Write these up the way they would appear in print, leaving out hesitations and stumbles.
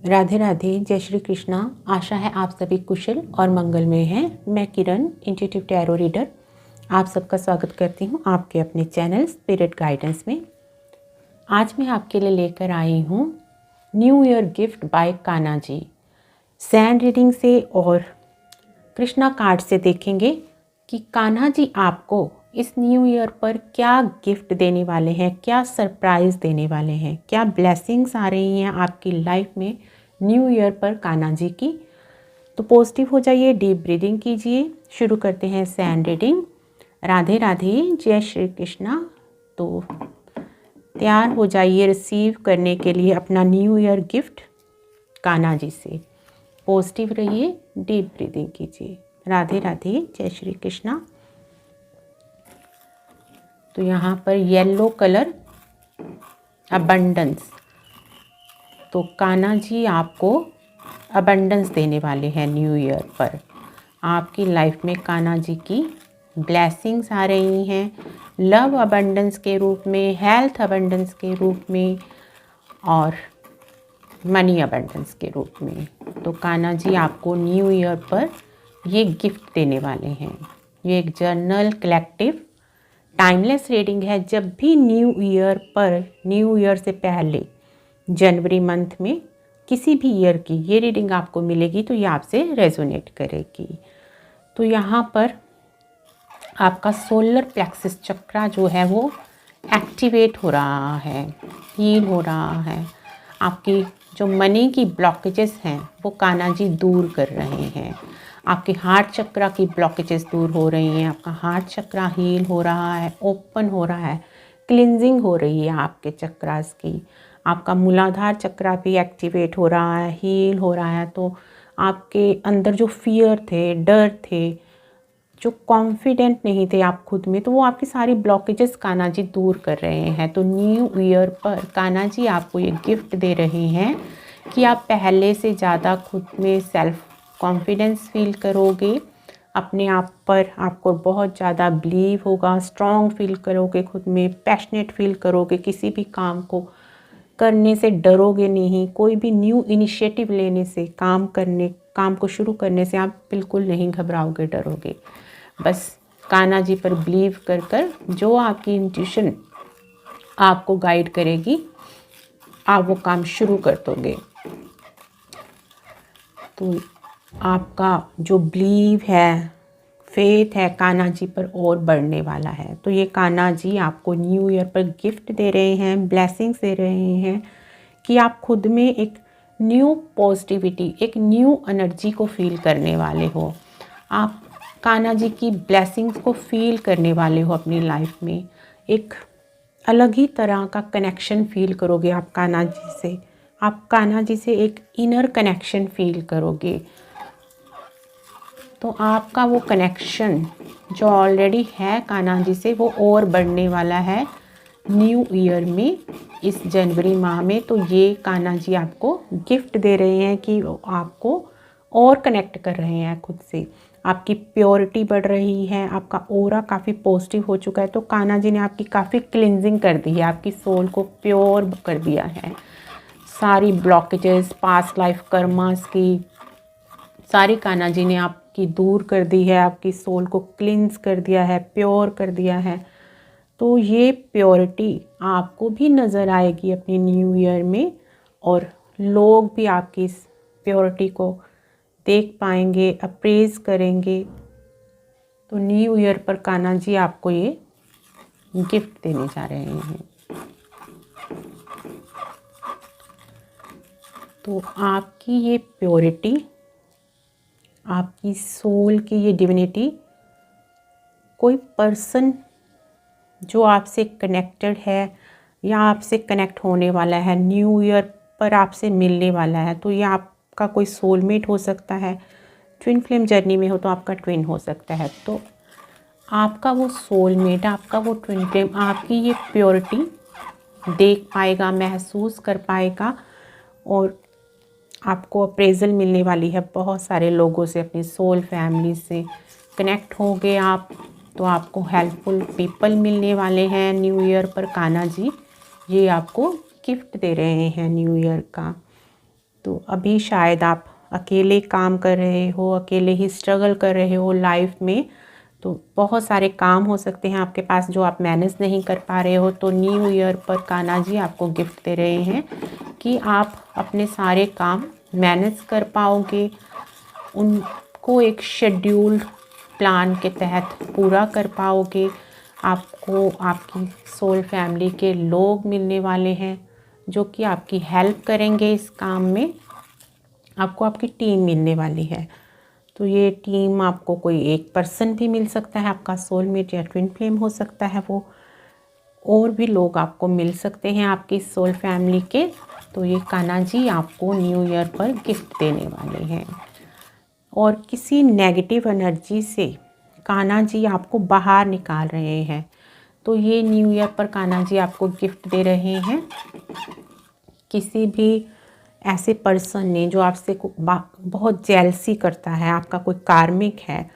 राधे राधे, जय श्री कृष्णा। आशा है आप सभी कुशल और मंगलमय हैं। मैं किरण, इंट्यूटिव टैरो रीडर, आप सबका स्वागत करती हूं आपके अपने चैनल स्पिरिट गाइडेंस में। आज मैं आपके लिए लेकर आई हूं new year gift by Kanha ji. Sand reading से और कृष्णा कार्ड से देखेंगे कि कान्हा जी आपको इस न्यू ईयर पर क्या गिफ्ट देने वाले हैं, क्या सरप्राइज़ देने वाले हैं, क्या ब्लेसिंग्स आ रही हैं आपकी लाइफ में न्यू ईयर पर कान्हा जी की। तो पॉजिटिव हो जाइए, डीप ब्रीदिंग कीजिए। शुरू करते हैं सैंड रीडिंग। राधे राधे, जय श्री कृष्णा। तो तैयार हो जाइए रिसीव करने के लिए अपना new year gift Kanha ji से। पॉजिटिव रहिए, डीप ब्रीदिंग कीजिए। राधे राधे, जय श्री कृष्णा। तो यहाँ पर येलो कलर अबंडेंस, तो कान्हा जी आपको अबंडेंस देने वाले हैं न्यू ईयर पर। आपकी लाइफ में कान्हा जी की ब्लेसिंग्स आ रही हैं, लव अबंडेंस के रूप में, हेल्थ अबंडेंस के रूप में और मनी अबंडेंस के रूप में। तो कान्हा जी आपको न्यू ईयर पर ये गिफ्ट देने वाले हैं। ये एक जर्नल कलेक्टिव टाइमलेस रीडिंग है। जब भी न्यू ईयर पर, न्यू ईयर से पहले जनवरी मंथ में किसी भी ईयर की ये रीडिंग आपको मिलेगी तो ये आपसे रेजोनेट करेगी। तो यहाँ पर आपका सोलर प्लेक्सिस चक्रा जो है वो एक्टिवेट हो रहा है, हील हो रहा है। आपकी जो मनी की ब्लॉकेजेस हैं वो कान्हा जी दूर कर रहे हैं। आपके हार्ट चक्रा की ब्लॉकेजेस दूर हो रही हैं। आपका हार्ट चक्रा हील हो रहा है, ओपन हो रहा है, क्लिनजिंग हो रही है आपके चक्रास की। आपका मूलाधार चक्रा भी एक्टिवेट हो रहा है, हील हो रहा है। तो आपके अंदर जो फियर थे, डर थे, जो कॉन्फिडेंट नहीं थे आप खुद में, तो वो आपकी सारी ब्लॉकेजेस कान्हा जी दूर कर रहे हैं। तो न्यू ईयर पर कान्हा जी आपको ये गिफ्ट दे रहे हैं कि आप पहले से ज़्यादा खुद में सेल्फ कॉन्फिडेंस फील करोगे, अपने आप पर आपको बहुत ज़्यादा बिलीव होगा, स्ट्रॉन्ग फील करोगे खुद में, पैशनेट फील करोगे, किसी भी काम को करने से डरोगे नहीं। कोई भी न्यू इनिशिएटिव लेने से, काम को शुरू करने से आप बिल्कुल नहीं घबराओगे, डरोगे। बस कान्हा जी पर बिलीव कर कर जो आपकी इंट्यूशन आपको गाइड करेगी, आप वो काम शुरू कर दोगे। तो आपका जो बिलीव है, फेथ है कान्हा जी पर और बढ़ने वाला है। तो ये कान्हा जी आपको न्यू ईयर पर गिफ्ट दे रहे हैं, ब्लेसिंग्स दे रहे हैं कि आप खुद में एक न्यू पॉजिटिविटी, एक न्यू एनर्जी को फील करने वाले हो। आप कान्हा जी की ब्लेसिंग्स को फील करने वाले हो अपनी लाइफ में। एक अलग ही तरह का कनेक्शन फील करोगे आप कान्हा जी से। आप कान्हा जी से एक इनर कनेक्शन फील करोगे। तो आपका वो कनेक्शन जो ऑलरेडी है कान्हा जी से वो और बढ़ने वाला है न्यू ईयर में, इस जनवरी माह में। तो ये कान्हा जी आपको गिफ्ट दे रहे हैं कि आपको और कनेक्ट कर रहे हैं खुद से। आपकी प्योरिटी बढ़ रही है, आपका ऑरा काफ़ी पॉजिटिव हो चुका है। तो कान्हा जी ने आपकी काफ़ी क्लिनजिंग कर दी है, आपकी सोल को प्योर कर दिया है। सारी ब्लॉकेजेस, पास्ट लाइफ कर्मास की सारी कान्हा जी ने आपकी दूर कर दी है, आपकी सोल को क्लिनज कर दिया है, प्योर कर दिया है। तो ये प्योरिटी आपको भी नज़र आएगी अपनी न्यू ईयर में, और लोग भी आपकी इस प्योरिटी को देख पाएंगे, अप्रेज करेंगे। तो न्यू ईयर पर कान्हा जी आपको ये गिफ्ट देने जा रहे हैं। तो आपकी ये प्योरिटी, आपकी सोल की ये डिविनिटी, कोई पर्सन जो आपसे कनेक्टेड है या आपसे कनेक्ट होने वाला है, न्यू ईयर पर आपसे मिलने वाला है। तो ये आपका कोई सोलमेट हो सकता है, ट्विन फ्लेम जर्नी में हो तो आपका ट्विन हो सकता है। तो आपका वो सोलमेट, आपका वो ट्विन फ्लेम आपकी ये प्योरिटी देख पाएगा, महसूस कर पाएगा, और आपको अप्रेजल मिलने वाली है बहुत सारे लोगों से। अपनी सोल फैमिली से कनेक्ट होगे आप, तो आपको हेल्पफुल पीपल मिलने वाले हैं न्यू ईयर पर। कान्हा जी ये आपको गिफ्ट दे रहे हैं न्यू ईयर का। तो अभी शायद आप अकेले काम कर रहे हो, अकेले ही स्ट्रगल कर रहे हो लाइफ में, तो बहुत सारे काम हो सकते हैं आपके पास जो आप मैनेज नहीं कर पा रहे हो। तो न्यू ईयर पर कान्हा जी आपको गिफ्ट दे रहे हैं कि आप अपने सारे काम मैनेज कर पाओगे, उनको एक शेड्यूल्ड प्लान के तहत पूरा कर पाओगे। आपको आपकी सोल फैमिली के लोग मिलने वाले हैं जो कि आपकी हेल्प करेंगे इस काम में। आपको आपकी टीम मिलने वाली है। तो ये टीम आपको कोई एक पर्सन भी मिल सकता है, आपका सोलमेट या ट्विन फ्लेम हो सकता है वो, और भी लोग आपको मिल सकते हैं आपकी सोल फैमिली के। तो ये कान्हा जी आपको न्यू ईयर पर गिफ्ट देने वाले हैं। और किसी नेगेटिव एनर्जी से कान्हा जी आपको बाहर निकाल रहे हैं। तो ये न्यू ईयर पर कान्हा जी आपको गिफ्ट दे रहे हैं। किसी भी ऐसे पर्सन ने जो आपसे बहुत जेलसी करता है, आपका कोई कार्मिक है,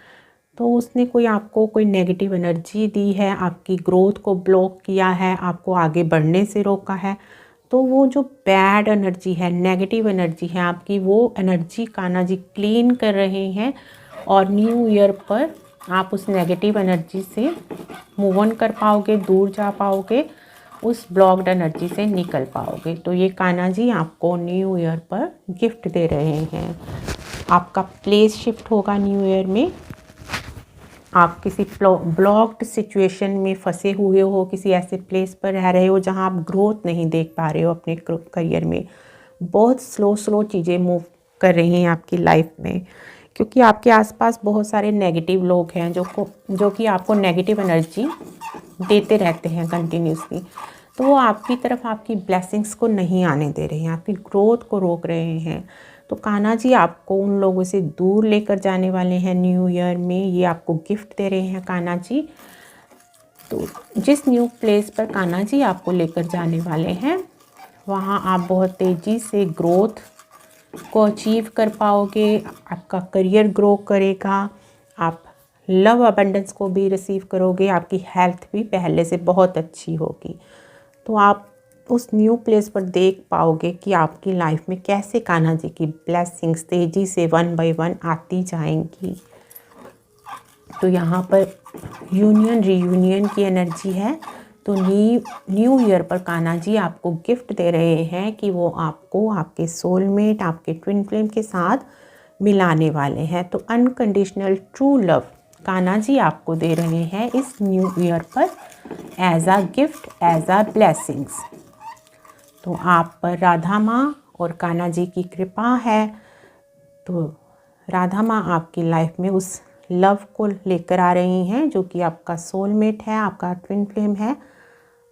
तो उसने कोई आपको कोई नेगेटिव एनर्जी दी है, आपकी ग्रोथ को ब्लॉक किया है, आपको आगे बढ़ने से रोका है, तो वो जो बैड एनर्जी है, नेगेटिव एनर्जी है आपकी, वो एनर्जी कान्हा जी क्लीन कर रहे हैं। और न्यू ईयर पर आप उस नेगेटिव एनर्जी से मूव ऑन कर पाओगे, दूर जा पाओगे, उस ब्लॉक्ड एनर्जी से निकल पाओगे। तो ये कान्हा जी आपको न्यू ईयर पर गिफ्ट दे रहे हैं। आपका प्लेस शिफ्ट होगा न्यू ईयर में। आप किसी ब्लॉक्ड सिचुएशन में फंसे हुए हो, किसी ऐसे प्लेस पर रह रहे हो जहां आप ग्रोथ नहीं देख पा रहे हो अपने करियर में। बहुत स्लो चीज़ें मूव कर रही हैं आपकी लाइफ में, क्योंकि आपके आसपास बहुत सारे नेगेटिव लोग हैं जो कि आपको नेगेटिव एनर्जी देते रहते हैं कंटिन्यूसली। तो वो आपकी तरफ आपकी ब्लेसिंग्स को नहीं आने दे रहे हैं, आपकी ग्रोथ को रोक रहे हैं। तो कान्हा जी आपको उन लोगों से दूर लेकर जाने वाले हैं न्यू ईयर में। ये आपको गिफ्ट दे रहे हैं कान्हा जी। तो जिस न्यू प्लेस पर कान्हा जी आपको लेकर जाने वाले हैं, वहाँ आप बहुत तेज़ी से ग्रोथ को अचीव कर पाओगे। आपका करियर ग्रो करेगा, आप लव अबंडेंस को भी रिसीव करोगे, आपकी हेल्थ भी पहले से बहुत अच्छी होगी। तो आप उस न्यू प्लेस पर देख पाओगे कि आपकी लाइफ में कैसे कान्हा जी की ब्लेसिंग्स तेज़ी से 1 बाय 1 आती जाएंगी। तो यहाँ पर यूनियन रीयूनियन की एनर्जी है। तो न्यू ईयर पर कान्हा जी आपको गिफ्ट दे रहे हैं कि वो आपको आपके सोलमेट, आपके ट्विन फ्लेम के साथ मिलाने वाले हैं। तो unconditional true love Kanha ji आपको दे रहे हैं इस न्यू ईयर पर as a gift, as a blessings. तो आप पर राधा माँ और कान्हा जी की कृपा है। तो राधा माँ आपकी लाइफ में उस लव को लेकर आ रही हैं जो कि आपका सोलमेट है, आपका ट्विन फ्लेम है,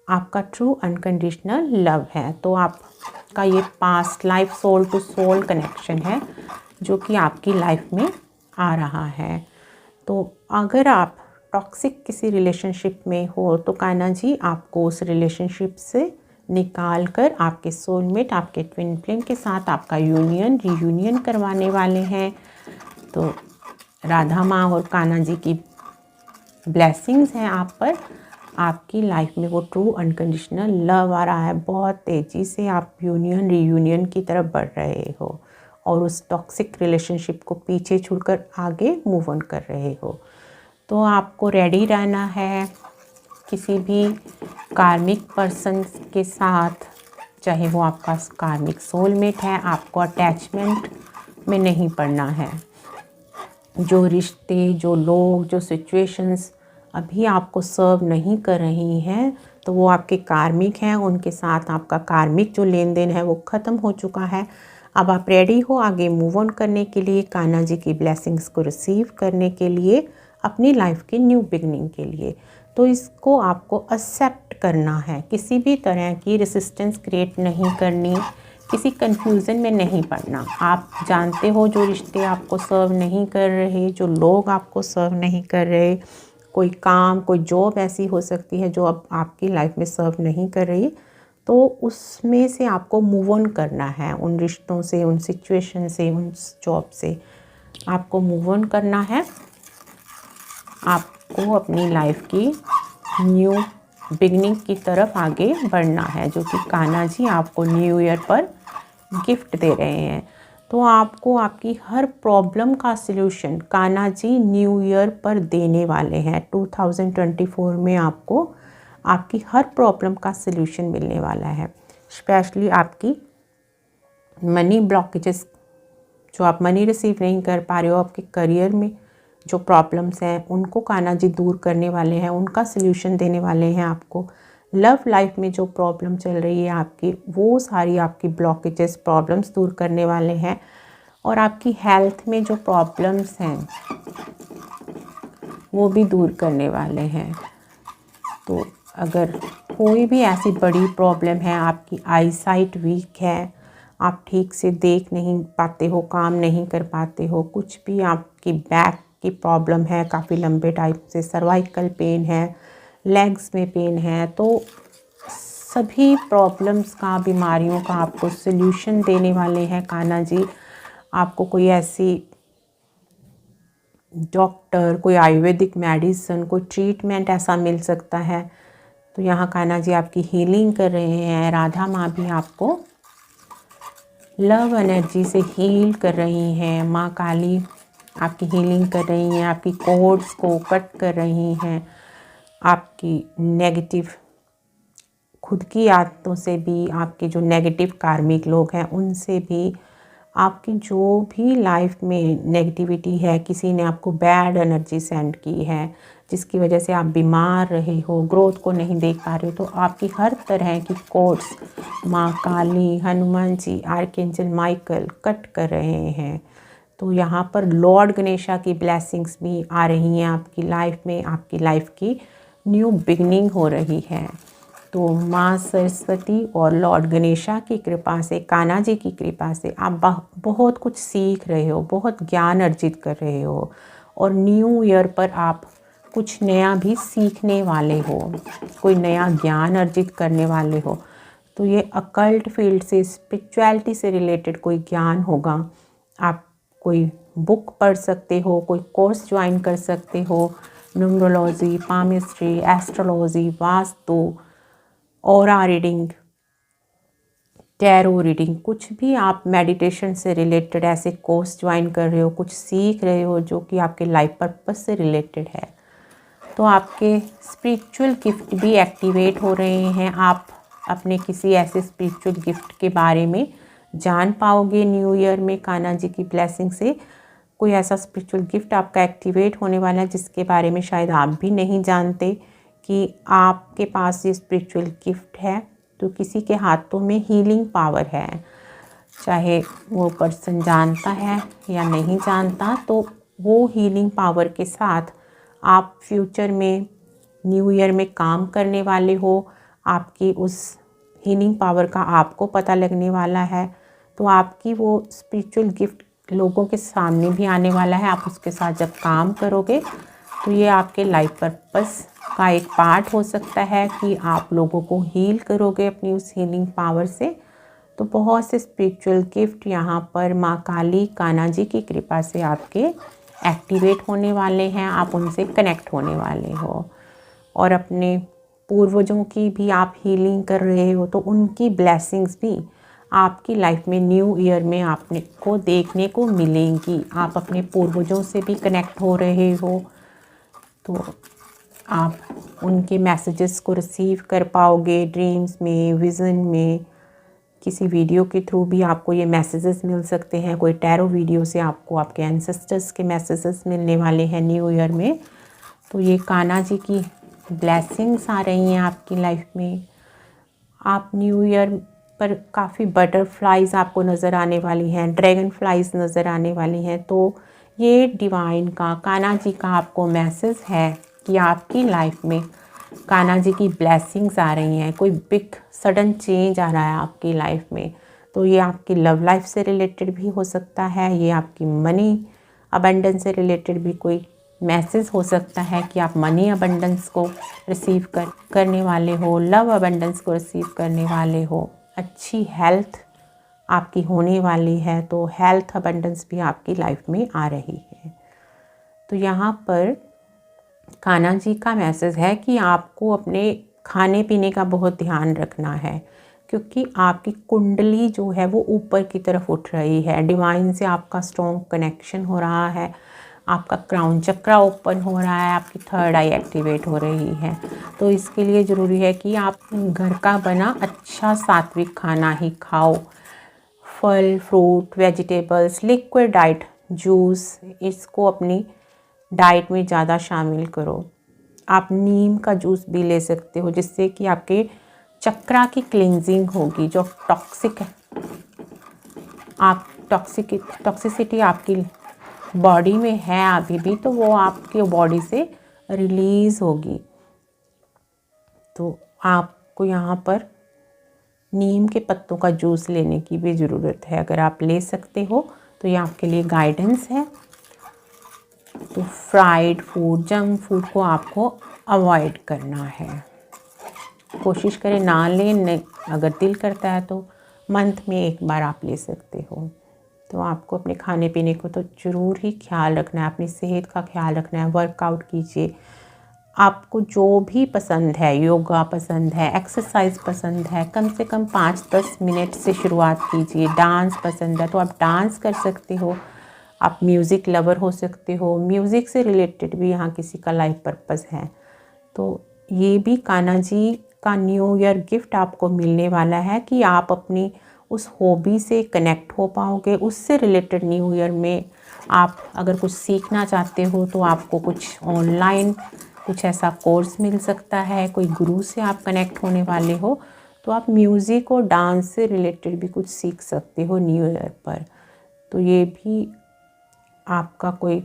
आपका ट्रू अनकंडीशनल लव है। तो आपका ये past life soul to soul connection है जो कि आपकी लाइफ में आ रहा है। तो अगर आप टॉक्सिक किसी रिलेशनशिप में हो तो कान्हा जी आपको उस रिलेशनशिप से निकाल कर आपके सोलमेट, आपके ट्विन फ्लेम के साथ आपका यूनियन रीयूनियन करवाने वाले हैं। तो राधा माँ और कान्हा जी की ब्लेसिंग्स हैं आप पर। आपकी लाइफ में वो ट्रू अनकंडीशनल लव आ रहा है। बहुत तेज़ी से आप यूनियन रीयूनियन की तरफ बढ़ रहे हो और उस टॉक्सिक रिलेशनशिप को पीछे छोड़कर आगे मूव ऑन कर रहे हो। तो आपको रेडी रहना है किसी भी कार्मिक पर्सन के साथ, चाहे वो आपका कार्मिक सोलमेट है, आपको अटैचमेंट में नहीं पड़ना है। जो रिश्ते, जो लोग, जो सिचुएशंस अभी आपको सर्व नहीं कर रही हैं तो वो आपके कार्मिक हैं, उनके साथ आपका कार्मिक जो लेन देन है वो ख़त्म हो चुका है। अब आप रेडी हो आगे मूव ऑन करने के लिए, कान्हा जी की ब्लेसिंग्स को रिसीव करने के लिए, अपनी लाइफ की न्यू बिगनिंग के लिए। तो इसको आपको एक्सेप्ट करना है, किसी भी तरह की रेसिस्टेंस क्रिएट नहीं करनी, किसी कंफ्यूजन में नहीं पड़ना। आप जानते हो जो रिश्ते आपको सर्व नहीं कर रहे, जो लोग आपको सर्व नहीं कर रहे, कोई काम, कोई जॉब ऐसी हो सकती है जो अब आपकी लाइफ में सर्व नहीं कर रही, तो उसमें से आपको मूव ऑन करना है। उन रिश्तों से, उन सिचुएशन से, उन जॉब से आपको मूव ऑन करना है। आपको अपनी लाइफ की न्यू बिगनिंग की तरफ आगे बढ़ना है जो कि कान्हा जी आपको न्यू ईयर पर गिफ्ट दे रहे हैं। तो आपको आपकी हर प्रॉब्लम का solution Kanha ji new year पर देने वाले हैं। 2024 में आपको आपकी हर प्रॉब्लम का सल्यूशन मिलने वाला है। स्पेशली आपकी मनी ब्लॉकेजेस, जो आप मनी रिसीव नहीं कर पा रहे हो, आपके करियर में जो प्रॉब्लम्स हैं उनको कान्हा जी दूर करने वाले हैं, उनका सल्यूशन देने वाले हैं आपको। लव लाइफ में जो प्रॉब्लम चल रही है आपकी, वो सारी आपकी ब्लॉकेजेस प्रॉब्लम्स दूर करने वाले हैं। और आपकी हेल्थ में जो प्रॉब्लम्स हैं वो भी दूर करने वाले हैं। तो अगर कोई भी ऐसी बड़ी प्रॉब्लम है, आपकी आई साइट वीक है, आप ठीक से देख नहीं पाते हो, काम नहीं कर पाते हो, कुछ भी आपकी बैक की प्रॉब्लम है काफ़ी लंबे टाइम से, सर्वाइकल पेन है, लेग्स में पेन है, तो सभी प्रॉब्लम्स का, बीमारियों का आपको सल्यूशन देने वाले हैं कान्हा जी। आपको कोई ऐसी डॉक्टर, कोई आयुर्वेदिक मेडिसिन, कोई ट्रीटमेंट ऐसा मिल सकता है, तो यहाँ कान्हा जी आपकी हीलिंग कर रहे हैं। राधा माँ भी आपको लव एनर्जी से हील कर रही हैं। माँ काली आपकी हीलिंग कर रही हैं, आपकी कोड्स को कट कर रही हैं, आपकी नेगेटिव खुद की आदतों से भी, आपके जो नेगेटिव कार्मिक लोग हैं उनसे भी, आपकी जो भी लाइफ में नेगेटिविटी है, किसी ने आपको बैड एनर्जी सेंड की है जिसकी वजह से आप बीमार रहे हो, ग्रोथ को नहीं देख पा रहे हो, तो आपकी हर तरह की कोड्स माँ काली, Hanuman ji, archangel Michael cut कर रहे हैं। तो यहाँ पर लॉर्ड गणेशा की ब्लेसिंग्स भी आ रही हैं आपकी लाइफ में, आपकी लाइफ की न्यू बिगनिंग हो रही है। तो माँ सरस्वती और लॉर्ड गणेशा की कृपा से, कान्हा जी की कृपा से आप बहुत कुछ सीख रहे हो, बहुत ज्ञान अर्जित कर रहे हो, और न्यू ईयर पर आप कुछ नया भी सीखने वाले हो, कोई नया ज्ञान अर्जित करने वाले हो। तो ये अकल्ट फील्ड से, स्पिरिचुअलिटी से रिलेटेड कोई ज्ञान होगा। आप कोई बुक पढ़ सकते हो, कोई कोर्स ज्वाइन कर सकते हो, numerology, palmistry, astrology, vastu, aura reading, tarot reading, कुछ भी आप मेडिटेशन से रिलेटेड ऐसे कोर्स ज्वाइन कर रहे हो, कुछ सीख रहे हो जो कि आपके लाइफ पर्पस से रिलेटेड है, तो आपके स्पिरिचुअल गिफ्ट भी एक्टिवेट हो रहे हैं। आप अपने किसी ऐसे स्पिरिचुअल गिफ्ट के बारे में जान पाओगे न्यू ईयर में कान्हा जी की ब्लेसिंग से। कोई ऐसा स्पिरिचुअल गिफ्ट आपका एक्टिवेट होने वाला है जिसके बारे में शायद आप भी नहीं जानते कि आपके पास ये स्पिरिचुअल गिफ्ट है। तो किसी के हाथों में हीलिंग पावर है, चाहे वो पर्सन जानता है या नहीं जानता, तो वो हीलिंग पावर के साथ आप फ्यूचर में न्यू ईयर में काम करने वाले हो। आपकी उस हीलिंग पावर का आपको पता लगने वाला है, तो आपकी वो स्पिरिचुअल गिफ्ट लोगों के सामने भी आने वाला है। आप उसके साथ जब काम करोगे तो ये आपके लाइफ पर्पस का एक पार्ट हो सकता है कि आप लोगों को हील करोगे अपनी उस हीलिंग पावर से। तो बहुत से स्पिरिचुअल गिफ्ट यहाँ पर माँ काली, कान्हा जी की कृपा से आपके एक्टिवेट होने वाले हैं। आप उनसे कनेक्ट होने वाले हो, और अपने पूर्वजों की भी आप हीलिंग कर रहे हो, तो उनकी ब्लेसिंग्स भी आपकी लाइफ में न्यू ईयर में आपने को देखने को मिलेंगी। आप अपने पूर्वजों से भी कनेक्ट हो रहे हो, तो आप उनके मैसेजेस को रिसीव कर पाओगे ड्रीम्स में, विज़न में। किसी वीडियो के थ्रू भी आपको ये मैसेजेस मिल सकते हैं। कोई टैरो वीडियो से आपको आपके एंसेस्टर्स के मैसेजेस मिलने वाले हैं न्यू ईयर में। तो ये कान्हा जी की ब्लेसिंग्स आ रही हैं आपकी लाइफ में। आप न्यू ईयर पर काफ़ी बटरफ्लाइज आपको नज़र आने वाली हैं, ड्रैगन फ्लाइज नज़र आने वाली हैं। तो ये डिवाइन का, कान्हा जी का आपको मैसेज है कि आपकी लाइफ में कान्हा जी की ब्लेसिंग्स आ रही हैं। कोई बिग सडन चेंज आ रहा है आपकी लाइफ में। तो ये आपकी लव लाइफ से रिलेटेड भी हो सकता है, ये आपकी मनी अबंडेंस से रिलेटेड भी कोई मैसेज हो सकता है कि आप मनी अबंडेंस को रिसीव करने वाले हो, लव अबंडेंस को रिसीव करने वाले हो। अच्छी हेल्थ आपकी होने वाली है, तो हेल्थ अबंडेंस भी आपकी लाइफ में आ रही है। तो यहाँ पर कान्हा जी का मैसेज है कि आपको अपने खाने पीने का बहुत ध्यान रखना है। क्योंकि आपकी कुंडली जो है वो ऊपर की तरफ उठ रही है, डिवाइन से आपका स्ट्रॉन्ग कनेक्शन हो रहा है, आपका क्राउन चक्रा ओपन हो रहा है, आपकी थर्ड आई एक्टिवेट हो रही है। तो इसके लिए ज़रूरी है कि आप घर का बना अच्छा सात्विक खाना ही खाओ। फल, fruit, vegetables, liquid diet, juice, इसको अपनी डाइट में ज़्यादा शामिल करो। आप नीम का जूस भी ले सकते हो, जिससे कि आपके चक्रा की क्लींजिंग होगी। जो टॉक्सिक है, आप टॉक्सिसिटी आपकी बॉडी में है अभी भी, तो वो आपके बॉडी से रिलीज़ होगी। तो आपको यहाँ पर नीम के पत्तों का जूस लेने की भी ज़रूरत है। अगर आप ले सकते हो तो ये आपके लिए गाइडेंस है। तो फ्राइड फूड, जंक फूड को आपको अवॉइड करना है। कोशिश करें ना लें, अगर दिल करता है तो मंथ में एक बार आप ले सकते हो। तो आपको अपने खाने पीने को तो ज़रूर ही ख्याल रखना है, अपनी सेहत का ख्याल रखना है। वर्कआउट कीजिए, आपको जो भी पसंद है, योगा पसंद है, एक्सरसाइज पसंद है, कम से कम 5-10 मिनट से शुरुआत कीजिए। डांस पसंद है तो आप डांस कर सकते हो। आप म्यूज़िक लवर हो सकते हो, म्यूज़िक से रिलेटेड भी यहाँ किसी का लाइफ पर्पस है। तो ये भी कान्हा जी का न्यू ईयर गिफ्ट आपको मिलने वाला है कि आप अपनी उस हॉबी से कनेक्ट हो पाओगे। उससे रिलेटेड न्यू ईयर में आप अगर कुछ सीखना चाहते हो तो आपको कुछ ऑनलाइन कुछ ऐसा कोर्स मिल सकता है, कोई गुरु से आप कनेक्ट होने वाले हो, तो आप म्यूज़िक और डांस से रिलेटेड भी कुछ सीख सकते हो न्यू ईयर पर। तो ये भी आपका कोई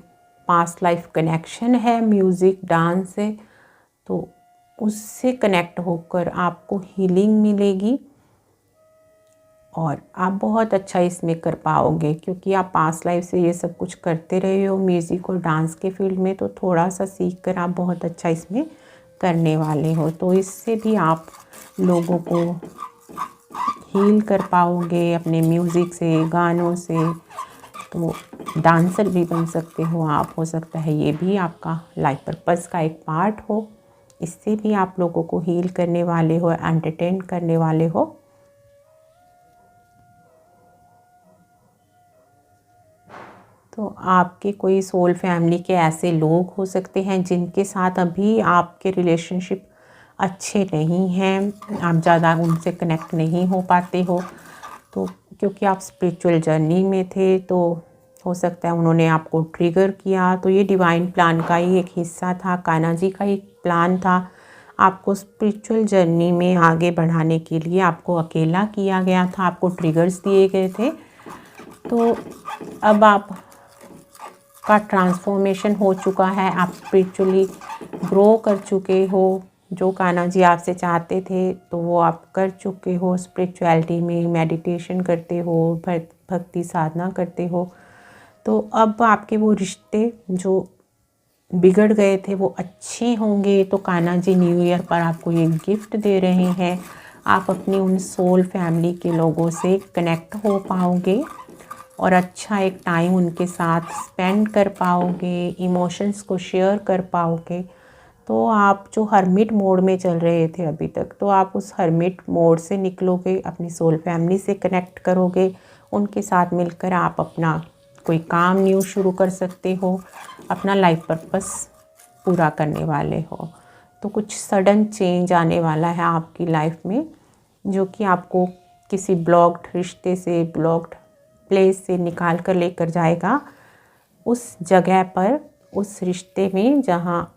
पास्ट लाइफ कनेक्शन है म्यूज़िक डांस से, तो उससे कनेक्ट होकर आपको हीलिंग मिलेगी और आप बहुत अच्छा इसमें कर पाओगे, क्योंकि आप पास्ट लाइफ से ये सब कुछ करते रहे हो म्यूज़िक और डांस के फील्ड में। तो थोड़ा सा सीख कर आप बहुत अच्छा इसमें करने वाले हो। तो इससे भी आप लोगों को हील कर पाओगे अपने म्यूज़िक से, गानों से। तो डांसर भी बन सकते हो आप, हो सकता है ये भी आपका लाइफ पर्पस का एक पार्ट हो। इससे भी आप लोगों को हील करने वाले हो, एंटरटेन करने वाले हो। तो आपके कोई सोल फैमिली के ऐसे लोग हो सकते हैं जिनके साथ अभी आपके रिलेशनशिप अच्छे नहीं हैं, आप ज़्यादा उनसे कनेक्ट नहीं हो पाते हो। तो क्योंकि आप स्पिरिचुअल जर्नी में थे, तो हो सकता है उन्होंने आपको ट्रिगर किया। तो ये डिवाइन प्लान का ही एक हिस्सा था, कान्हा जी का ही प्लान था। आपको स्पिरिचुअल जर्नी में आगे बढ़ाने के लिए आपको अकेला किया गया था, आपको ट्रिगर्स दिए गए थे। तो अब आप का ट्रांसफॉर्मेशन हो चुका है, आप स्पिरिचुअली ग्रो कर चुके हो। जो कान्हा जी आपसे चाहते थे तो वो आप कर चुके हो। स्पिरिचुअलिटी में मेडिटेशन करते हो, भक्ति साधना करते हो। तो अब आपके वो रिश्ते जो बिगड़ गए थे वो अच्छे होंगे। तो कान्हा जी न्यू ईयर पर आपको ये गिफ्ट दे रहे हैं। आप अपनी उन सोल फैमिली के लोगों से कनेक्ट हो पाओगे और अच्छा एक टाइम उनके साथ स्पेंड कर पाओगे, इमोशंस को शेयर कर पाओगे। तो आप जो हर्मिट मोड में चल रहे थे अभी तक, तो आप उस हर्मिट मोड से निकलोगे, अपनी सोल फैमिली से कनेक्ट करोगे। उनके साथ मिलकर आप अपना कोई काम न्यू शुरू कर सकते हो, अपना लाइफ पर्पस पूरा करने वाले हो। तो कुछ सडन चेंज आने वाला है आपकी लाइफ में, जो कि आपको किसी ब्लॉक्ड रिश्ते से, ब्लॉक्ड प्लेस से निकाल कर लेकर जाएगा उस जगह पर, उस रिश्ते में जहाँ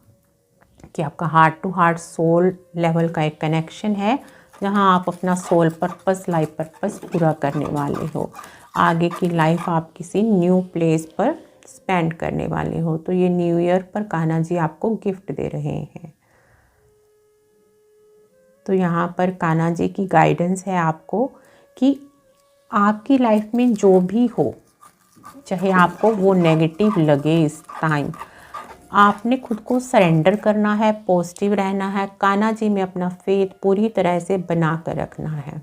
कि आपका heart to heart soul level का एक कनेक्शन है, जहाँ आप अपना सोल पर्पस, लाइफ पर्पस पूरा करने वाले हो। आगे की लाइफ आप किसी न्यू प्लेस पर स्पेंड करने वाले हो। तो ये न्यू ईयर पर कान्हा जी आपको गिफ्ट दे रहे हैं। तो यहाँ पर कान्हा जी की गाइडेंस है आपको कि आपकी लाइफ में जो भी हो, चाहे आपको वो नेगेटिव लगे इस टाइम, आपने खुद को सरेंडर करना है, पॉजिटिव रहना है, कान्हा जी में अपना फेथ पूरी तरह से बना कर रखना है।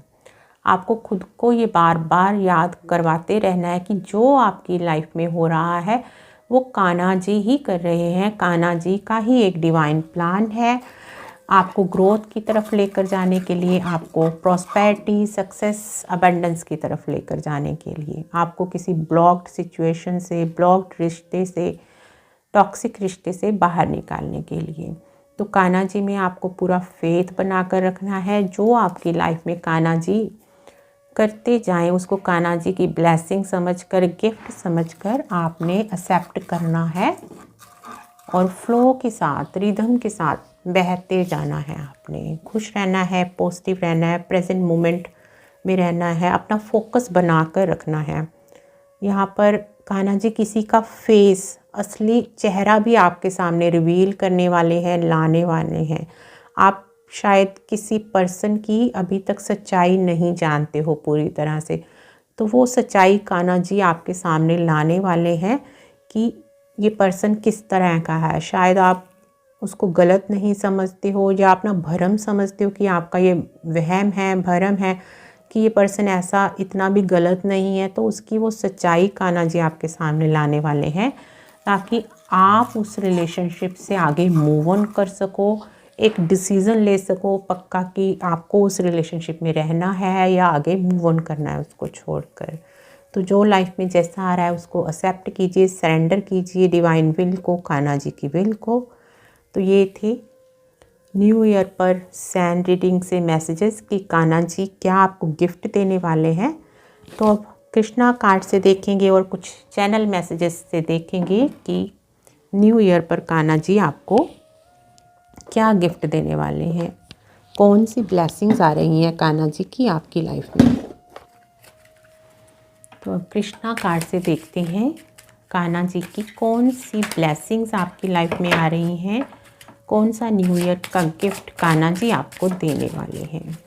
आपको खुद को ये बार बार याद करवाते रहना है कि जो आपकी लाइफ में हो रहा है वो कान्हा जी ही कर रहे हैं, कान्हा जी का ही एक डिवाइन प्लान है। आपको ग्रोथ की तरफ लेकर जाने के लिए, आपको प्रॉस्पेरिटी, सक्सेस, अबंडेंस की तरफ लेकर जाने के लिए, आपको किसी ब्लॉक्ड सिचुएशन से, ब्लॉक्ड रिश्ते से, टॉक्सिक रिश्ते से बाहर निकालने के लिए। तो कान्हा जी में आपको पूरा फेथ बनाकर रखना है। जो आपकी लाइफ में कान्हा जी करते जाएं, उसको कान्हा जी की ब्लेसिंग समझकर, गिफ्ट समझकर आपने एक्सेप्ट करना है और फ्लो के साथ, रिदम के साथ बहते जाना है। आपने खुश रहना है, पॉजिटिव रहना है, प्रेजेंट मोमेंट में रहना है, अपना फोकस बनाकर रखना है। यहाँ पर कान्हा जी किसी का फेस, असली चेहरा भी आपके सामने रिवील करने वाले हैं, लाने वाले हैं। आप शायद किसी पर्सन की अभी तक सच्चाई नहीं जानते हो पूरी तरह से, तो वो सच्चाई कान्हा जी आपके सामने लाने वाले हैं कि ये पर्सन किस तरह का है। शायद आप उसको गलत नहीं समझते हो या अपना भरम समझते हो कि आपका ये वहम है, भरम है कि ये पर्सन ऐसा इतना भी गलत नहीं है, तो उसकी वो सच्चाई कान्हा जी आपके सामने लाने वाले हैं ताकि आप उस रिलेशनशिप से आगे मूव ऑन कर सको, एक डिसीज़न ले सको पक्का कि आपको उस रिलेशनशिप में रहना है या आगे मूव ऑन करना है उसको छोड़कर। तो जो लाइफ में जैसा आ रहा है उसको एक्सेप्ट कीजिए, सरेंडर कीजिए डिवाइन विल को, कान्हा जी की विल को। तो ये थे न्यू ईयर पर सैंड रीडिंग से मैसेजेस कि कान्हा जी क्या आपको गिफ्ट देने वाले हैं। तो अब कृष्णा कार्ड से देखेंगे और कुछ चैनल मैसेजेस से देखेंगे कि न्यू ईयर पर कान्हा जी आपको क्या गिफ्ट देने वाले हैं, कौन सी ब्लेसिंग्स आ रही हैं कान्हा जी की आपकी लाइफ में। तो अब कृष्णा कार्ड से देखते हैं कान्हा जी की कौन सी ब्लेसिंग्स आपकी लाइफ में आ रही हैं, कौन सा न्यू ईयर का गिफ्ट कान्हा जी आपको देने वाले हैं।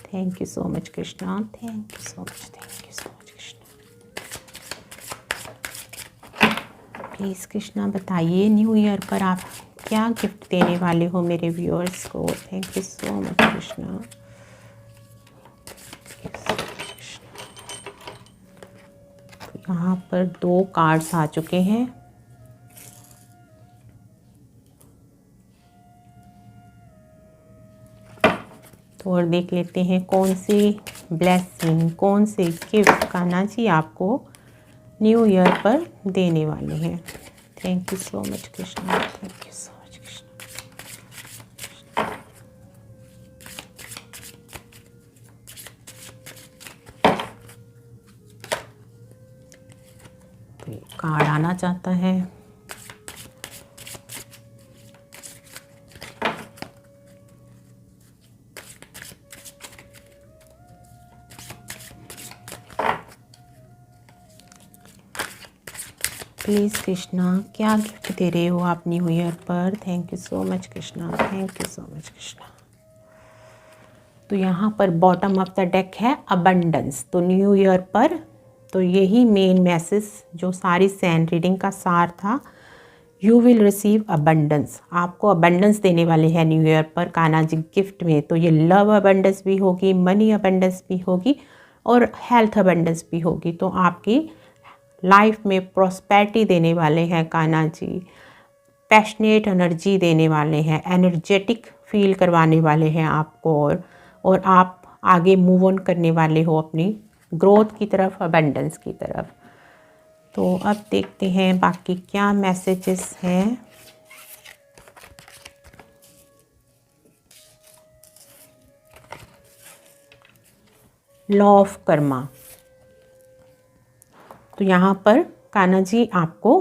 Thank you so much Krishna, thank you so much, thank you so much Krishna. Please Krishna बताइए न्यू ईयर पर आप क्या गिफ्ट देने वाले हो मेरे व्यूअर्स को। Thank you so much Krishna. यहाँ पर 2 कार्ड्स आ चुके हैं। तो और देख लेते हैं कौन सी ब्लेसिंग, कौन से गिफ्ट कान्हा जी आपको न्यू ईयर पर देने वाले हैं। Thank you so much Krishna, thank you so much Krishna. तो ये कार्ड आना चाहता है। प्लीज़ कृष्णा क्या गिफ्ट दे रहे हो आप न्यू ईयर पर। Thank you so much Krishna, thank you so much Krishna. तो यहाँ पर बॉटम ऑफ द डेक है अबंडेंस। तो न्यू ईयर पर तो यही मेन मैसेज जो सारी सैंड रीडिंग का सार था, यू विल रिसीव अबंडेंस। आपको अबंडेंस देने वाले हैं न्यू ईयर पर कान्हा जी गिफ्ट में। तो ये लव अबंडेंस भी होगी, मनी अबंडेंस भी होगी और हेल्थ अबंडेंस भी होगी। तो आपकी लाइफ में प्रॉस्पेरिटी देने वाले हैं कान्हा जी, पैशनेट एनर्जी देने वाले हैं, एनर्जेटिक फील करवाने वाले हैं आपको और आप आगे मूव ऑन करने वाले हो अपनी ग्रोथ की तरफ, अबंडेंस की तरफ। तो अब देखते हैं बाकी क्या मैसेजेस हैं। Law of Karma. तो यहाँ पर कान्हा जी आपको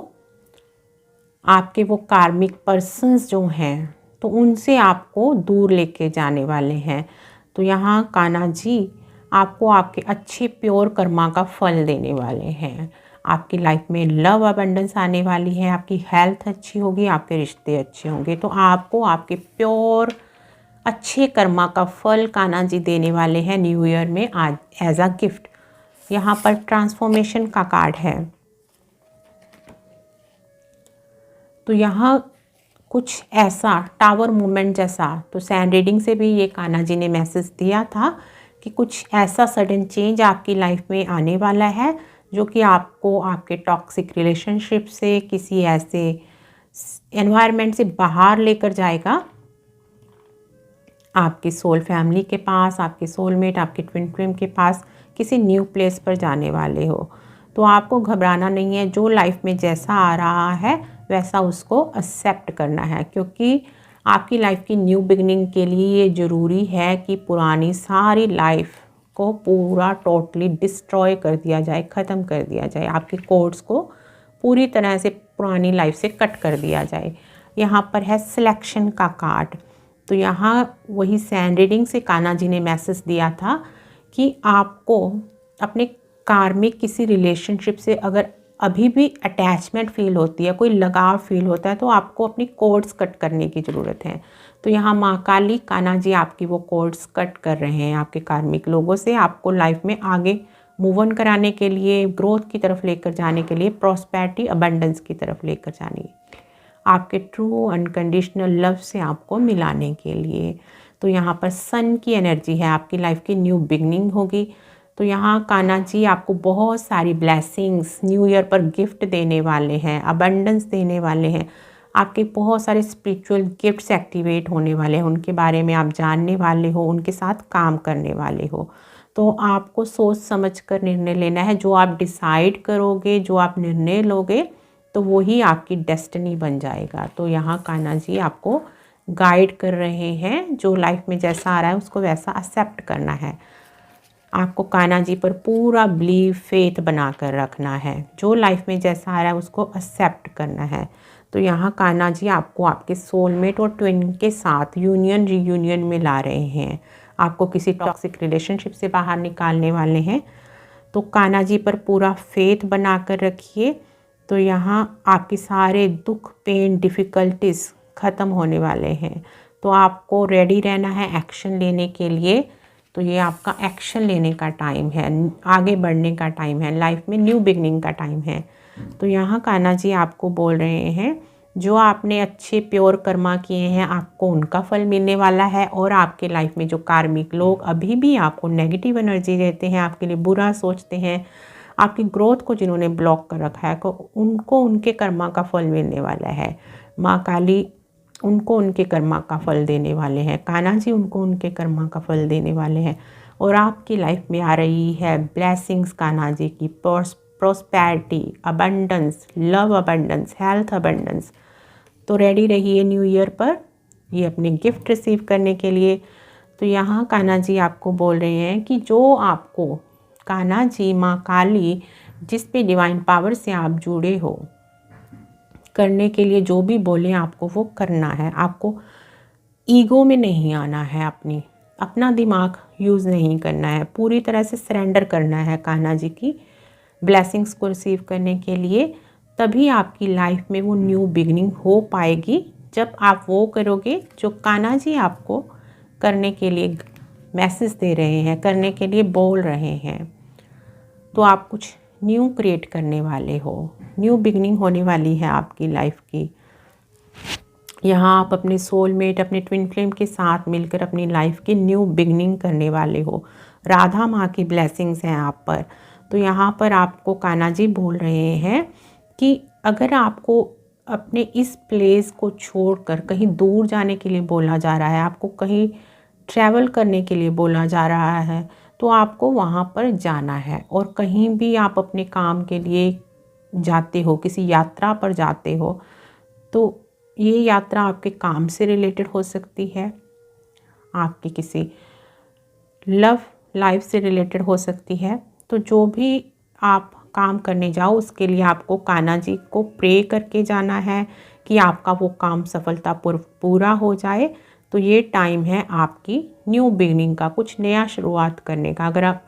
आपके वो कार्मिक पर्सन्स जो हैं तो उनसे आपको दूर लेके जाने वाले हैं। तो यहाँ कान्हा जी आपको आपके अच्छे प्योर कर्मा का फल देने वाले हैं। आपकी लाइफ में लव अबंडेंस आने वाली है, आपकी हेल्थ अच्छी होगी, आपके रिश्ते अच्छे होंगे। तो आपको आपके प्योर अच्छे कर्मा का फल कान्हा जी देने वाले हैं न्यू ईयर में आज एज अ गिफ्ट। यहाँ पर ट्रांसफॉर्मेशन का कार्ड है। तो यहाँ कुछ ऐसा टावर मूवमेंट जैसा, तो सैंड रीडिंग से भी ये कान्हा जी ने मैसेज दिया था कि कुछ ऐसा सडन चेंज आपकी लाइफ में आने वाला है जो कि आपको आपके टॉक्सिक रिलेशनशिप से, किसी ऐसे एनवायरनमेंट से बाहर लेकर जाएगा, आपके सोल फैमिली के पास, आपके सोलमेट, आपके ट्विन फ्लेम के पास, किसी न्यू प्लेस पर जाने वाले हो। तो आपको घबराना नहीं है, जो लाइफ में जैसा आ रहा है वैसा उसको एक्सेप्ट करना है, क्योंकि आपकी लाइफ की न्यू बिगनिंग के लिए ये ज़रूरी है कि पुरानी सारी लाइफ को पूरा टोटली डिस्ट्रॉय कर दिया जाए, ख़त्म कर दिया जाए, आपके कोड्स को पूरी तरह से पुरानी लाइफ से कट कर दिया जाए। यहाँ पर है सिलेक्शन का कार्ड। तो यहाँ वही सैंड रीडिंग से कान्हा जी ने मैसेज दिया था कि आपको अपने कार्मिक किसी रिलेशनशिप से अगर अभी भी अटैचमेंट फील होती है, कोई लगाव फील होता है, तो आपको अपनी कोड्स कट करने की ज़रूरत है। तो यहाँ माँ काली, कान्हा जी आपकी वो कोड्स कट कर रहे हैं आपके कार्मिक लोगों से, आपको लाइफ में आगे मूव ऑन कराने के लिए, ग्रोथ की तरफ लेकर जाने के लिए, प्रॉस्पेरिटी अबंडेंस की तरफ लेकर जाने, आपके ट्रू अनकंडीशनल लव से आपको मिलाने के लिए। तो यहाँ पर सन की एनर्जी है, आपकी लाइफ की न्यू बिगनिंग होगी। तो यहाँ कान्हा जी आपको बहुत सारी ब्लेसिंग्स न्यू ईयर पर गिफ्ट देने वाले हैं, अबंडेंस देने वाले हैं, आपके बहुत सारे स्पिरिचुअल गिफ्ट्स एक्टिवेट होने वाले हैं, उनके बारे में आप जानने वाले हो, उनके साथ काम करने वाले हो। तो आपको सोच समझ कर निर्णय लेना है, जो आप डिसाइड करोगे, जो आप निर्णय लोगे, तो वही आपकी डेस्टिनी बन जाएगा। तो यहाँ कान्हा जी आपको गाइड कर रहे हैं, जो लाइफ में जैसा आ रहा है उसको वैसा एक्सेप्ट करना है। आपको कान्हा जी पर पूरा बिलीव, फेथ बना कर रखना है, जो लाइफ में जैसा आ रहा है उसको एक्सेप्ट करना है। तो यहाँ कान्हा जी आपको आपके सोलमेट और ट्विन के साथ यूनियन रीयूनियन में ला रहे हैं, आपको किसी टॉक्सिक रिलेशनशिप से बाहर निकालने वाले हैं। तो कान्हा जी पर पूरा फेथ बना कर रखिए। तो यहाँ आपके सारे दुख, पेन, डिफ़िकल्टीज़ ख़त्म होने वाले हैं। तो आपको रेडी रहना है एक्शन लेने के लिए। तो ये आपका एक्शन लेने का टाइम है, आगे बढ़ने का टाइम है, लाइफ में न्यू बिगनिंग का टाइम है। तो यहाँ कान्हा जी आपको बोल रहे हैं, जो आपने अच्छे प्योर कर्मा किए हैं आपको उनका फल मिलने वाला है। और आपके लाइफ में जो कार्मिक लोग अभी भी आपको नेगेटिव एनर्जी देते हैं, आपके लिए बुरा सोचते हैं, आपकी ग्रोथ को जिन्होंने ब्लॉक कर रखा है, उनको उनके कर्मा का फल मिलने वाला है। माँ काली उनको उनके कर्मा का फल देने वाले हैं, कान्हा जी उनको उनके कर्मा का फल देने वाले हैं। और आपकी लाइफ में आ रही है ब्लेसिंग्स कान्हा जी की, prosperity, abundance, love abundance, health abundance. तो रेडी रहिए न्यू ईयर पर ये अपने गिफ्ट रिसीव करने के लिए। तो यहाँ कान्हा जी आपको बोल रहे हैं कि जो आपको कान्हा जी, माँ काली, जिस पे डिवाइन पावर से आप जुड़े हो, करने के लिए जो भी बोले आपको वो करना है। आपको ईगो में नहीं आना है, अपना दिमाग यूज़ नहीं करना है, पूरी तरह से सरेंडर करना है कान्हा जी की ब्लेसिंग्स को रिसीव करने के लिए। तभी आपकी लाइफ में वो न्यू बिगनिंग हो पाएगी, जब आप वो करोगे जो कान्हा जी आपको करने के लिए मैसेज दे रहे हैं, करने के लिए बोल रहे हैं। तो आप कुछ न्यू क्रिएट करने वाले हो, न्यू बिगनिंग होने वाली है आपकी लाइफ की। यहाँ आप अपने सोलमेट, अपने ट्विन फ्लेम के साथ मिलकर अपनी लाइफ की न्यू बिगनिंग करने वाले हो। राधा माँ की ब्लेसिंग्स हैं आप पर। तो यहाँ पर आपको कान्हा जी बोल रहे हैं कि अगर आपको अपने इस प्लेस को छोड़कर कहीं दूर जाने के लिए बोला जा रहा है, आपको कहीं ट्रैवल करने के लिए बोला जा रहा है, तो आपको वहाँ पर जाना है। और कहीं भी आप अपने काम के लिए जाते हो, किसी यात्रा पर जाते हो, तो ये यात्रा आपके काम से रिलेटेड हो सकती है, आपकी किसी लव लाइफ से रिलेटेड हो सकती है। तो जो भी आप काम करने जाओ उसके लिए आपको कान्हा जी को प्रे करके जाना है कि आपका वो काम सफलतापूर्वक पूरा हो जाए। तो ये टाइम है आपकी न्यू बिगनिंग का, कुछ नया शुरुआत करने का। अगर आप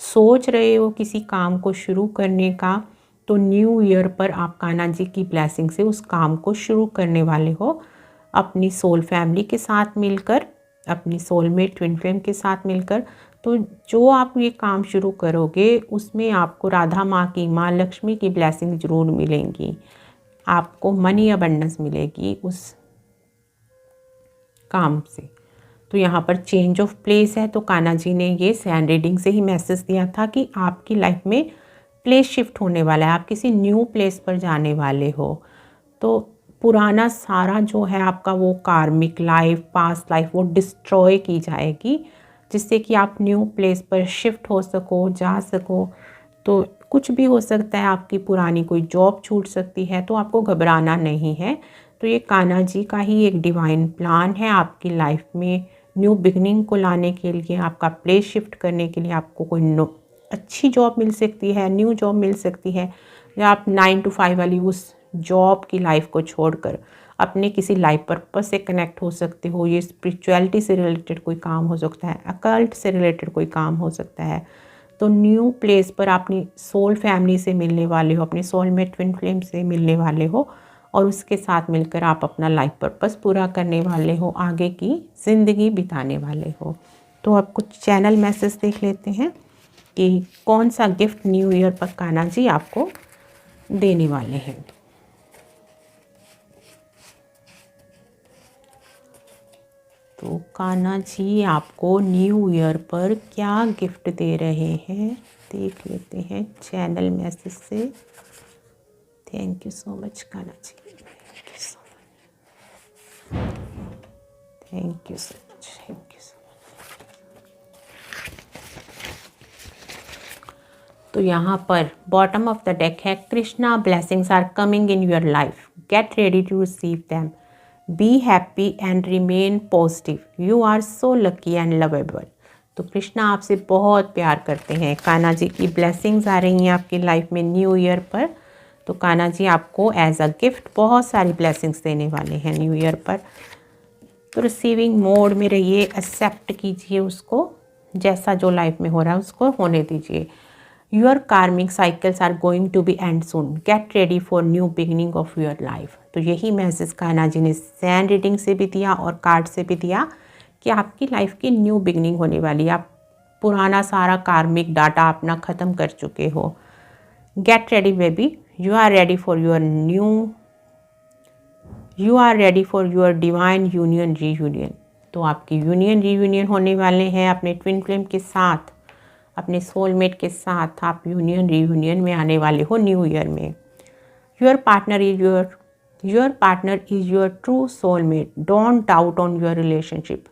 सोच रहे हो किसी काम को शुरू करने का, तो न्यू ईयर पर आप कान्हा जी की ब्लेसिंग से उस काम को शुरू करने वाले हो, अपनी सोल फैमिली के साथ मिलकर, अपनी सोलमेट ट्विन फ्लेम के साथ मिलकर। तो जो आप ये काम शुरू करोगे उसमें आपको राधा माँ की, माँ लक्ष्मी की ब्लेसिंग ज़रूर मिलेंगी, आपको मनी अबंडेंस मिलेगी उस काम से। तो यहाँ पर चेंज ऑफ प्लेस है। तो कान्हा जी ने ये सैंड रीडिंग से ही मैसेज दिया था कि आपकी लाइफ में प्लेस शिफ्ट होने वाला है, आप किसी न्यू प्लेस पर जाने वाले हो। तो पुराना सारा जो है आपका वो कार्मिक लाइफ, पास्ट लाइफ, वो डिस्ट्रॉय की जाएगी, जिससे कि आप न्यू प्लेस पर शिफ्ट हो सको, जा सको। तो कुछ भी हो सकता है, आपकी पुरानी कोई जॉब छूट सकती है, तो आपको घबराना नहीं है। तो ये कान्हा जी का ही एक डिवाइन प्लान है आपकी लाइफ में न्यू बिगनिंग को लाने के लिए, आपका प्लेस शिफ्ट करने के लिए। आपको कोई अच्छी जॉब मिल सकती है, न्यू जॉब मिल सकती है, या आप 9 to 5 वाली उस जॉब की लाइफ को छोड़कर अपने किसी लाइफ पर्पस से कनेक्ट हो सकते हो। ये स्पिरिचुअलिटी से रिलेटेड कोई काम हो सकता है, अकल्ट से रिलेटेड कोई काम हो सकता है। तो न्यू प्लेस पर अपनी सोल फैमिली से मिलने वाले हो, अपने सोलमेट ट्विन फ्लेम से मिलने वाले हो, और उसके साथ मिलकर आप अपना लाइफ पर्पस पूरा करने वाले हो, आगे की ज़िंदगी बिताने वाले हो। तो अब कुछ चैनल मैसेज देख लेते हैं कि कौन सा गिफ्ट न्यू ईयर पर कान्हा जी आपको देने वाले हैं। तो कान्हा जी आपको न्यू ईयर पर क्या गिफ्ट दे रहे हैं, देख लेते हैं चैनल मैसेज से। Thank you so much Kanha ji, thank you so much, thank you so much, thank you so much. तो यहाँ पर बॉटम ऑफ द डेक है, Krishna blessings are coming in your life, get ready to receive them, be happy and remain positive, you are so lucky and lovable. तो कृष्णा आपसे बहुत प्यार करते हैं, कान्हा जी की ब्लेसिंग्स आ रही हैं आपकी लाइफ में न्यू ईयर पर। तो कान्हा जी आपको एज अ गिफ्ट बहुत सारी ब्लेसिंग्स देने वाले हैं न्यू ईयर पर। तो रिसीविंग मोड में रहिए, एक्सेप्ट कीजिए उसको, जैसा जो लाइफ में हो रहा है उसको होने दीजिए। Your karmic cycles are going to be end soon, get ready for new beginning of your life. तो यही मैसेज कान्हा जी ने सैंड रीडिंग से भी दिया और कार्ड से भी दिया कि आपकी लाइफ की न्यू बिगनिंग होने वाली है। आप पुराना सारा कार्मिक डाटा अपना ख़त्म कर चुके हो। Get ready baby, you are ready for your divine union reunion. तो आपकी यूनियन रीयूनियन होने वाले हैं अपने ट्विन फ्लेम के साथ, अपने सोलमेट के साथ आप यूनियन रीयूनियन में आने वाले हो न्यू ईयर में। Your partner is your true soulmate, don't doubt on your relationship,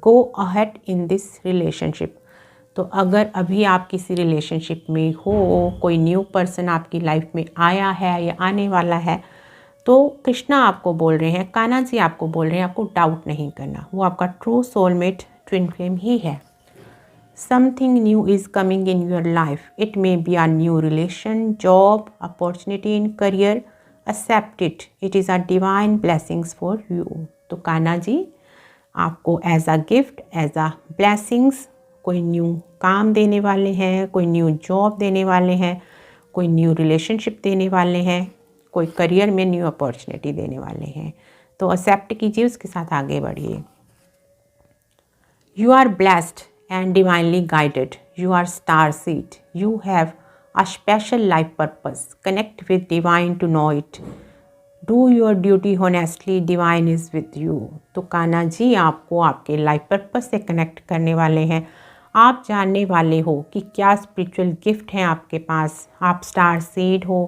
go ahead in this relationship. तो अगर अभी आप किसी रिलेशनशिप में हो, कोई न्यू पर्सन आपकी लाइफ में आया है या आने वाला है, तो कृष्णा आपको बोल रहे हैं, कान्हा जी आपको बोल रहे हैं, आपको डाउट नहीं करना, वो आपका ट्रू सोलमेट ट्विन फ्लेम ही है। Something new is coming in your life. It may be a new relation, job, opportunity in career. Accept it. It is a divine blessings for you. तो कान्हा जी आपको as a gift, as a blessings कोई new काम देने वाले हैं, कोई new job देने वाले हैं, कोई न्यू रिलेशनशिप देने वाले हैं, कोई करियर में न्यू अपॉर्चुनिटी देने वाले हैं। तो एक्सेप्ट कीजिए, उसके साथ आगे बढ़िए। You are blessed and divinely guided. You are star seed. You have a special life purpose. Connect with divine to know it. Do your duty honestly. Divine is with you. तो कान्हा जी आपको आपके life purpose से connect करने वाले हैं। आप जानने वाले हो कि क्या स्पिरिचुअल गिफ्ट हैं आपके पास। आप स्टार सीड हो,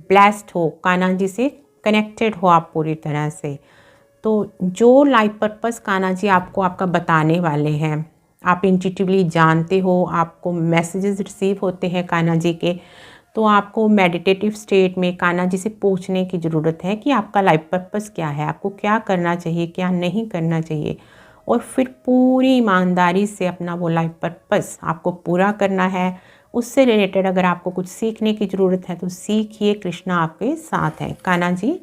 ब्लेस्ड हो, कान्हा जी से कनेक्टेड हो आप पूरी तरह से। तो जो लाइफ पर्पस कान्हा जी आपको आपका बताने वाले हैं, आप इंट्यूटिवली जानते हो, आपको मैसेजेस रिसीव होते हैं कान्हा जी के, तो आपको मेडिटेटिव स्टेट में कान्हा जी से पूछने की ज़रूरत है कि आपका लाइफ पर्पस क्या है, आपको क्या करना चाहिए, क्या नहीं करना चाहिए, और फिर पूरी ईमानदारी से अपना वो लाइफ पर्पस आपको पूरा करना है। उससे रिलेटेड अगर आपको कुछ सीखने की ज़रूरत है तो सीखिए, कृष्णा आपके साथ हैं, कान्हा जी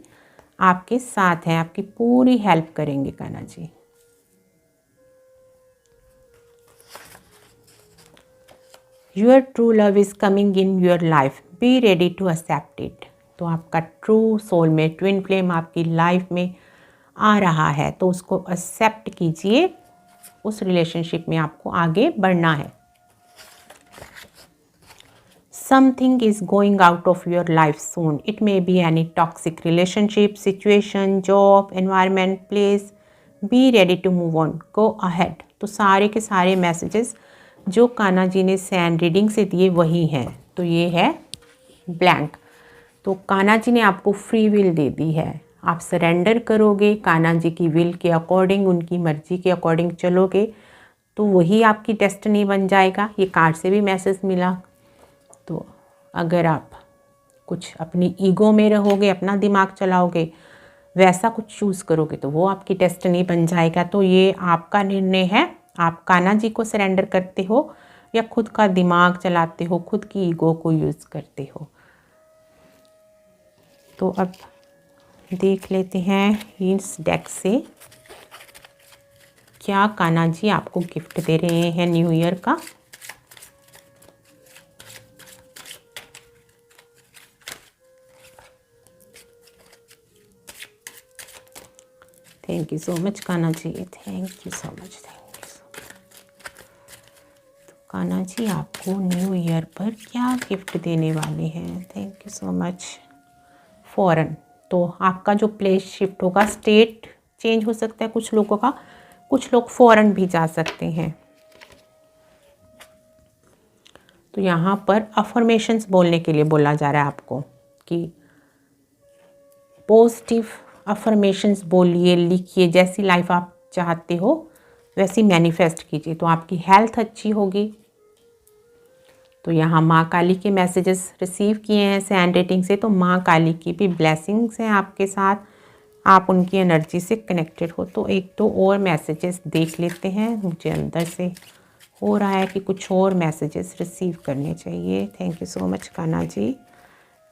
आपके साथ हैं, आपकी पूरी हेल्प करेंगे Kanha ji. Your true love is coming in your life. Be ready to accept it. तो आपका ट्रू सोलमेट ट्विन फ्लेम आपकी लाइफ में आ रहा है, तो उसको एक्सेप्ट कीजिए। उस रिलेशनशिप में आपको आगे बढ़ना है। Something is going out of your life soon. It may be any toxic relationship, situation, job, environment, place. Be ready to move on. Go ahead. तो सारे के सारे मैसेजेस जो कान्हा जी ने सैंड रीडिंग से दिए वही हैं। तो ये है ब्लैंक। तो कान्हा जी ने आपको फ्री विल दे दी है, आप सरेंडर करोगे, कान्हा जी की विल के अकॉर्डिंग, उनकी मर्जी के अकॉर्डिंग चलोगे, तो वही आपकी डेस्टिनी बन जाएगा। ये कार्ड से भी मैसेज मिला। तो अगर आप कुछ अपनी ईगो में रहोगे, अपना दिमाग चलाओगे, वैसा कुछ चूज़ करोगे, तो वो आपकी डेस्टिनी बन जाएगा। तो ये आपका निर्णय है, आप कान्हा जी को सरेंडर करते हो या खुद का दिमाग चलाते हो, खुद की ईगो को यूज़ करते हो। तो अब देख लेते हैं इस डेक से क्या कान्हा जी आपको गिफ्ट दे रहे हैं न्यू ईयर का। Thank you so much Kanha ji, thank you so much, thank you so much. तो कान्हा जी आपको न्यू ईयर पर क्या गिफ्ट देने वाले हैं। Thank you so much. Foreign, तो आपका जो प्लेस शिफ्ट होगा, स्टेट चेंज हो सकता है कुछ लोगों का, कुछ लोग फॉरेन भी जा सकते हैं। तो यहाँ पर अफर्मेशंस बोलने के लिए बोला जा रहा है आपको कि पॉजिटिव अफर्मेशंस बोलिए, लिखिए, जैसी लाइफ आप चाहते हो वैसी मैनिफेस्ट कीजिए, तो आपकी हेल्थ अच्छी होगी। तो यहाँ माँ काली के मैसेजेस रिसीव किए हैं सैंड रेटिंग से, तो माँ काली की भी ब्लेसिंग्स हैं आपके साथ, आप उनकी एनर्जी से कनेक्टेड हो। तो एक दो और मैसेजेस देख लेते हैं, मुझे अंदर से हो रहा है कि कुछ और मैसेजेस रिसीव करने चाहिए। Thank you so much Kanha ji.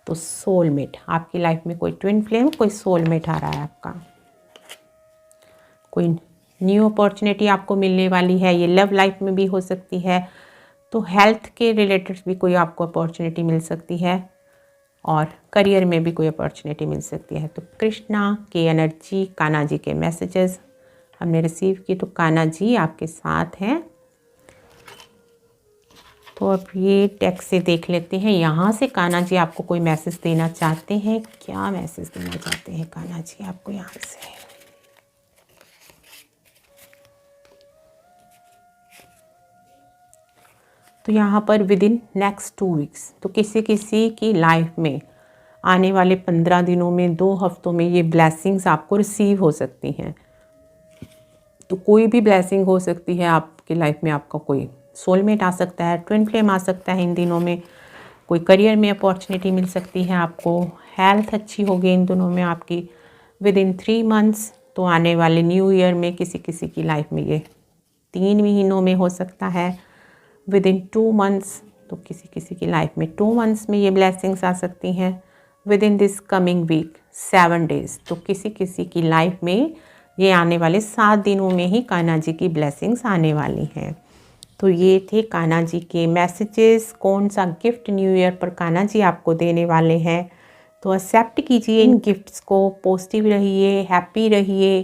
तो सोलमेट, आपकी लाइफ में कोई ट्विन फ्लेम, कोई सोलमेट आ रहा है आपका, कोई न्यू अपॉर्चुनिटी आपको मिलने वाली है। ये लव लाइफ में भी हो सकती है, तो हेल्थ के रिलेटेड भी कोई आपको अपॉर्चुनिटी मिल सकती है, और करियर में भी कोई अपॉर्चुनिटी मिल सकती है। तो कृष्णा की एनर्जी, कान्हा जी के मैसेजेस हमने रिसीव किए, तो कान्हा जी आपके साथ हैं। तो अब ये टेक्स्ट से देख लेते हैं, यहाँ से कान्हा जी आपको कोई मैसेज देना चाहते हैं। क्या मैसेज देना चाहते हैं कान्हा जी आपको यहाँ से। तो यहाँ पर विद इन नेक्स्ट 2 वीक्स, तो किसी किसी की लाइफ में आने वाले 15 दिनों में, 2 हफ्तों में ये ब्लेसिंग्स आपको रिसीव हो सकती हैं। तो कोई भी ब्लेसिंग हो सकती है आपकी लाइफ में, आपका कोई सोलमेट आ सकता है, ट्विन फ्लेम आ सकता है इन दिनों में, कोई करियर में अपॉर्चुनिटी मिल सकती है आपको, हेल्थ अच्छी होगी इन दिनों में आपकी। विद इन 3 मंथ्स, तो आने वाले न्यू ईयर में किसी किसी की लाइफ में ये 3 महीनों में हो सकता है। विद इन 2 मंथ्स, तो किसी किसी की लाइफ में 2 मंथ्स में ये ब्लेसिंग्स आ सकती हैं। Within this coming week 7 days, तो किसी किसी की लाइफ में ये आने वाले 7 दिनों में ही कान्हा जी की ब्लेसिंग्स आने वाली हैं। तो ये थे कान्हा जी के मैसेजेस। कौन सा गिफ्ट न्यू ईयर पर कान्हा जी आपको देने वाले हैं, तो एक्सेप्ट कीजिए इन गिफ्ट्स को, पॉजिटिव रहिए, हैप्पी रहिए,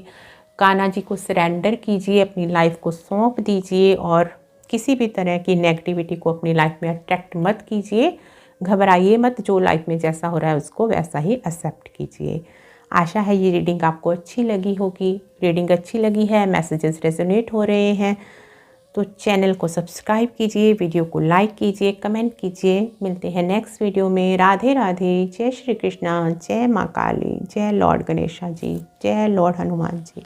कान्हा जी को सरेंडर कीजिए, अपनी लाइफ को सौंप दीजिए, और किसी भी तरह की नेगेटिविटी को अपनी लाइफ में अट्रैक्ट मत कीजिए, घबराइए मत, जो लाइफ में जैसा हो रहा है उसको वैसा ही एक्सेप्ट कीजिए। आशा है ये रीडिंग आपको अच्छी लगी होगी। रीडिंग अच्छी लगी है, मैसेजेस रेजोनेट हो रहे हैं, तो चैनल को सब्सक्राइब कीजिए, वीडियो को लाइक कीजिए, कमेंट कीजिए। मिलते हैं नेक्स्ट वीडियो में। राधे राधे, जय श्री कृष्णा, जय माँ काली, जय लॉर्ड गणेशा जी, जय लॉर्ड हनुमान जी।